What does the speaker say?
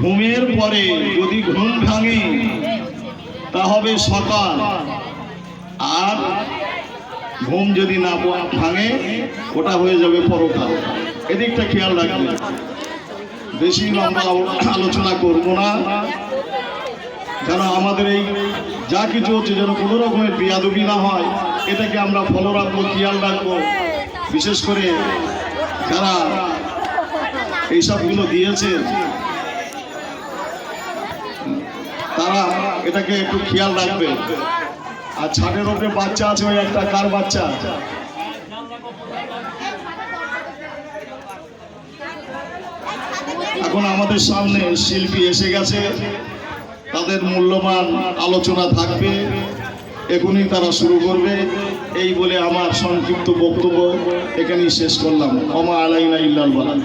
ঘুমের পরে যদি ঘুম ভাঙে তা হবে সকাল, আর ঘুম যদি না ভাঙে ওটা হয়ে যাবে পরকাল। এদিকটা খেয়াল রাখবে। বেশি লম্বা আলোচনা করবো না, যেন আমাদের এই যা কিছু হচ্ছে যেন কোনো রকমের বেয়াদবি না হয়, এটাকে আমরা ফলো রাখবো, খেয়াল রাখবো। বিশেষ করে যারা এইসবগুলো দিয়েছে তারা এটাকে একটু খেয়াল রাখবে। আর ছাদের উপরে বাচ্চা আছে, ওই একটা কার বাচ্চা? এখন আমাদের সামনে শিল্পী এসে গেছে, তাদের মূল্যবান আলোচনা থাকবে, এখনই তারা শুরু করবে। এই বলে আমার সংক্ষিপ্ত বক্তব্য এখানেই শেষ করলাম। ওমা আলাইনা ইল্লাল বালাগ।